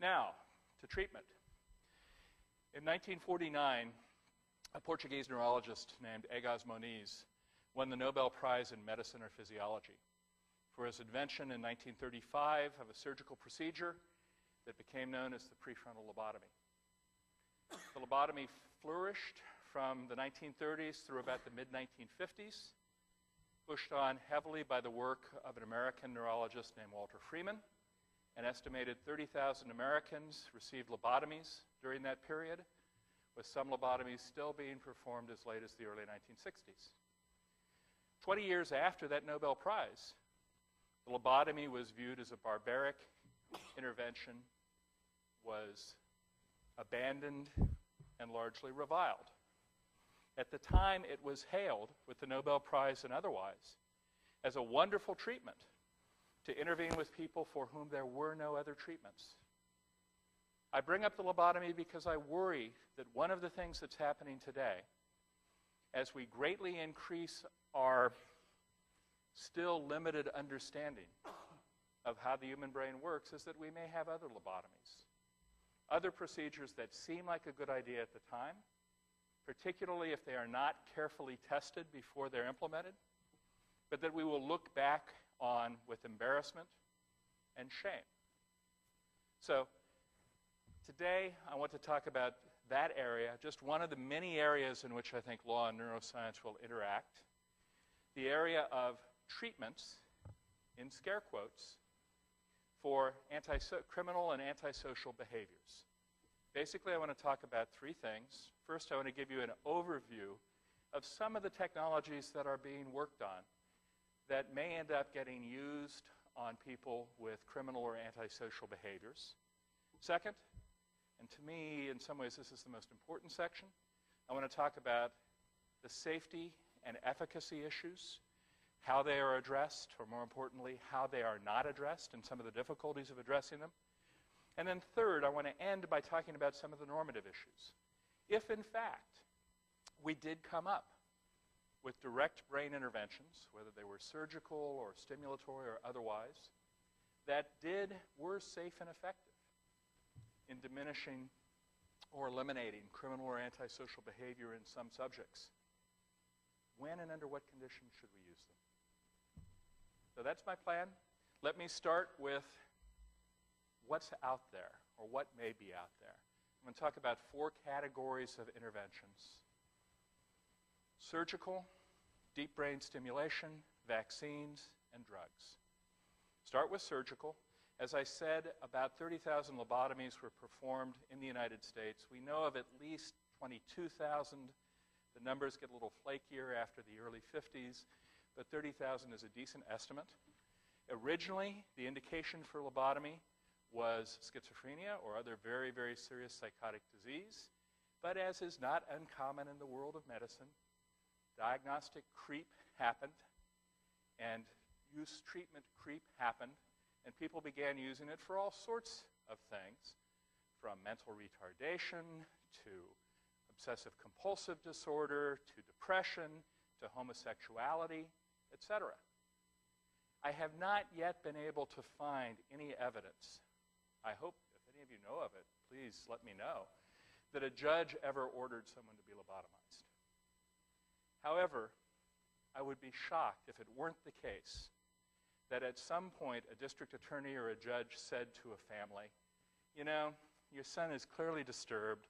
Now, to treatment. In 1949, a Portuguese neurologist named Egas Moniz won the Nobel Prize in Medicine or Physiology for his invention in 1935 of a surgical procedure that became known as the prefrontal lobotomy. The lobotomy flourished from the 1930s through about the mid-1950s, pushed on heavily by the work of an American neurologist named Walter Freeman. An estimated 30,000 Americans received lobotomies during that period, with some lobotomies still being performed as late as the early 1960s. 20 years after that Nobel Prize, the lobotomy was viewed as a barbaric intervention, was abandoned, and largely reviled. At the time, it was hailed, with the Nobel Prize and otherwise, as a wonderful treatment to intervene with people for whom there were no other treatments. I bring up the lobotomy because I worry that one of the things that's happening today, as we greatly increase our still limited understanding of how the human brain works, is that we may have other lobotomies, other procedures that seem like a good idea at the time, particularly if they are not carefully tested before they're implemented, but that we will look back on with embarrassment and shame. So today I want to talk about that area, just one of the many areas in which I think law and neuroscience will interact, the area of treatments, in scare quotes, for criminal and antisocial behaviors. Basically, I want to talk about three things. First, I want to give you an overview of some of the technologies that are being worked on that may end up getting used on people with criminal or antisocial behaviors. Second, and to me, in some ways, this is the most important section, I want to talk about the safety and efficacy issues, how they are addressed, or more importantly, how they are not addressed and some of the difficulties of addressing them. And then third, I want to end by talking about some of the normative issues. If, in fact, we did come up with direct brain interventions, whether they were surgical or stimulatory or otherwise, that were safe and effective in diminishing or eliminating criminal or antisocial behavior in some subjects, when and under what conditions should we use them? So that's my plan. Let me start with what's out there, or what may be out there. I'm going to talk about four categories of interventions: surgical, deep brain stimulation, vaccines, and drugs. Start with surgical. As I said, about 30,000 lobotomies were performed in the United States. We know of at least 22,000. The numbers get a little flakier after the early 50s, but 30,000 is a decent estimate. Originally, the indication for lobotomy was schizophrenia or other very, very serious psychotic disease. But as is not uncommon in the world of medicine, diagnostic creep happened, and use treatment creep happened, and people began using it for all sorts of things, from mental retardation to obsessive-compulsive disorder to depression to homosexuality, etc. I have not yet been able to find any evidence, I hope if any of you know of it, please let me know, that a judge ever ordered someone to be lobotomized. However, I would be shocked if it weren't the case that at some point a district attorney or a judge said to a family, you know, your son is clearly disturbed.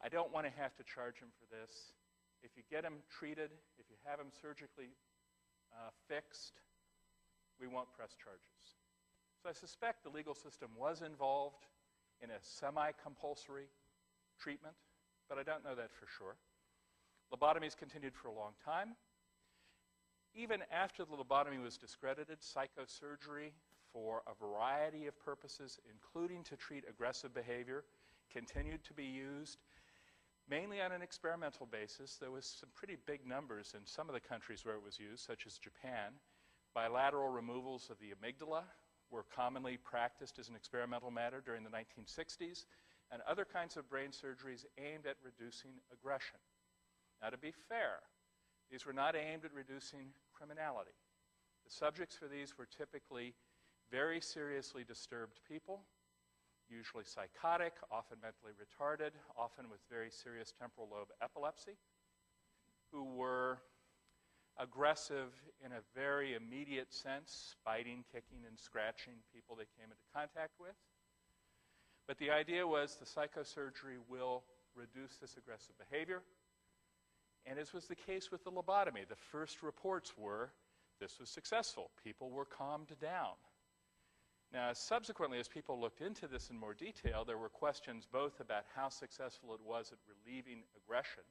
I don't want to have to charge him for this. If you get him treated, if you have him surgically fixed, we won't press charges. So I suspect the legal system was involved in a semi-compulsory treatment, but I don't know that for sure. Lobotomies continued for a long time. Even after the lobotomy was discredited, psychosurgery for a variety of purposes, including to treat aggressive behavior, continued to be used, mainly on an experimental basis. There was some pretty big numbers in some of the countries where it was used, such as Japan. Bilateral removals of the amygdala were commonly practiced as an experimental matter during the 1960s, and other kinds of brain surgeries aimed at reducing aggression. Now, to be fair, these were not aimed at reducing criminality. The subjects for these were typically very seriously disturbed people, usually psychotic, often mentally retarded, often with very serious temporal lobe epilepsy, who were aggressive in a very immediate sense, biting, kicking, and scratching people they came into contact with. But the idea was the psychosurgery will reduce this aggressive behavior. And as was the case with the lobotomy, the first reports were this was successful. People were calmed down. Now, subsequently, as people looked into this in more detail, there were questions both about how successful it was at relieving aggression,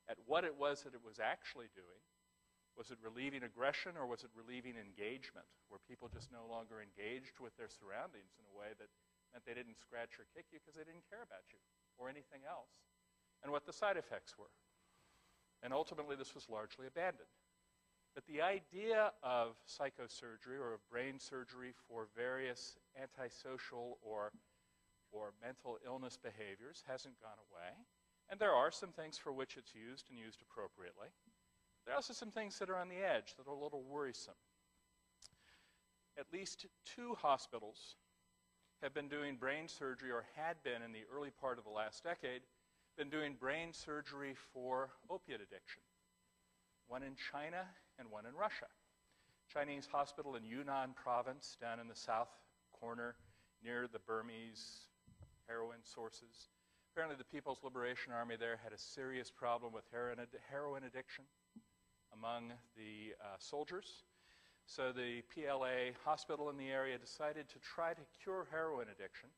at what it was that it was actually doing. Was it relieving aggression or was it relieving engagement, where people just no longer engaged with their surroundings in a way that meant they didn't scratch or kick you because they didn't care about you or anything else, and what the side effects were. And ultimately, this was largely abandoned. But the idea of psychosurgery or of brain surgery for various antisocial or mental illness behaviors hasn't gone away. And there are some things for which it's used and used appropriately. There are also some things that are on the edge that are a little worrisome. At least 2 hospitals have been doing brain surgery, or had been in the early part of the last decade, been doing brain surgery for opiate addiction. One in China and one in Russia. Chinese hospital in Yunnan province, down in the south corner near the Burmese heroin sources. Apparently the People's Liberation Army there had a serious problem with heroin addiction among the soldiers. So the PLA hospital in the area decided to try to cure heroin addiction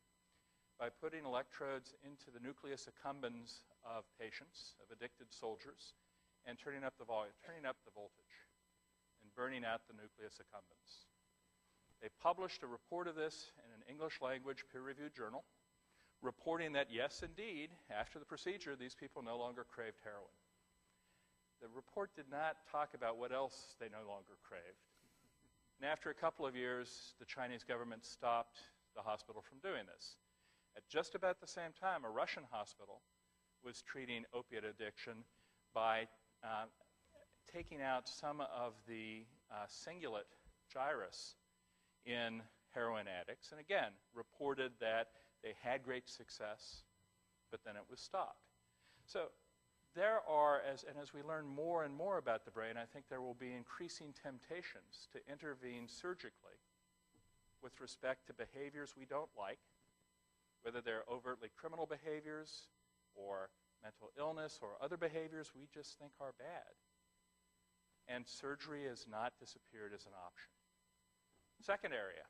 by putting electrodes into the nucleus accumbens of patients, of addicted soldiers, and turning up the voltage, and burning out the nucleus accumbens. They published a report of this in an English language peer-reviewed journal, reporting that, yes, indeed, after the procedure, these people no longer craved heroin. The report did not talk about what else they no longer craved. And after a couple of years, the Chinese government stopped the hospital from doing this. At just about the same time, a Russian hospital was treating opiate addiction by taking out some of the cingulate gyrus in heroin addicts, and again, reported that they had great success, but then it was stopped. So there are, as we learn more and more about the brain, I think there will be increasing temptations to intervene surgically with respect to behaviors we don't like, whether they're overtly criminal behaviors or mental illness or other behaviors we just think are bad. And surgery has not disappeared as an option. Second area,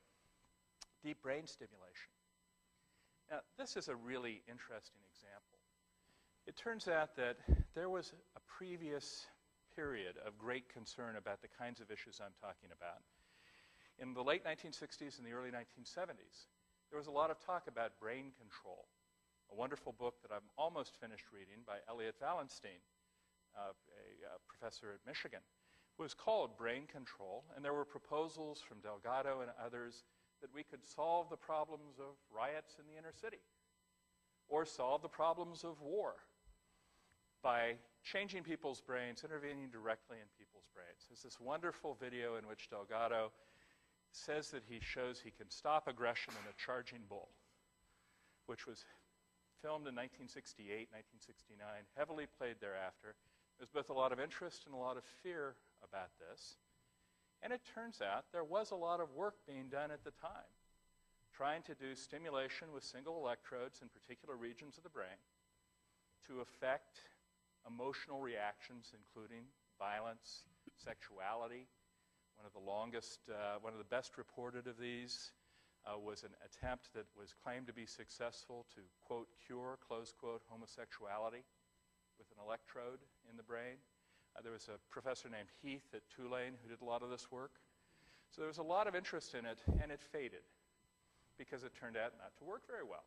deep brain stimulation. Now, this is a really interesting example. It turns out that there was a previous period of great concern about the kinds of issues I'm talking about. In the late 1960s and the early 1970s, there was a lot of talk about brain control. A wonderful book that I'm almost finished reading by Elliot Wallenstein, a professor at Michigan, was called Brain Control, and there were proposals from Delgado and others that we could solve the problems of riots in the inner city or solve the problems of war by changing people's brains, intervening directly in people's brains. There's this wonderful video in which Delgado says that he shows he can stop aggression in a charging bull, which was filmed in 1968, 1969, heavily played thereafter. There's both a lot of interest and a lot of fear about this. And it turns out there was a lot of work being done at the time, trying to do stimulation with single electrodes in particular regions of the brain to affect emotional reactions, including violence, sexuality. One of the best reported of these was an attempt that was claimed to be successful to, quote, cure, close quote, homosexuality with an electrode in the brain. There was a professor named Heath at Tulane who did a lot of this work. So there was a lot of interest in it, and it faded because it turned out not to work very well.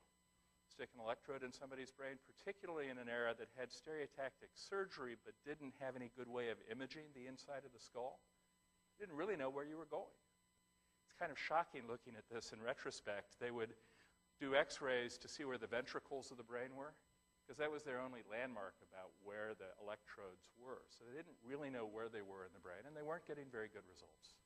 Stick an electrode in somebody's brain, particularly in an era that had stereotactic surgery but didn't have any good way of imaging the inside of the skull. You didn't really know where you were going. It's kind of shocking looking at this in retrospect. They would do x-rays to see where the ventricles of the brain were, because that was their only landmark about where the electrodes were. So they didn't really know where they were in the brain, and they weren't getting very good results.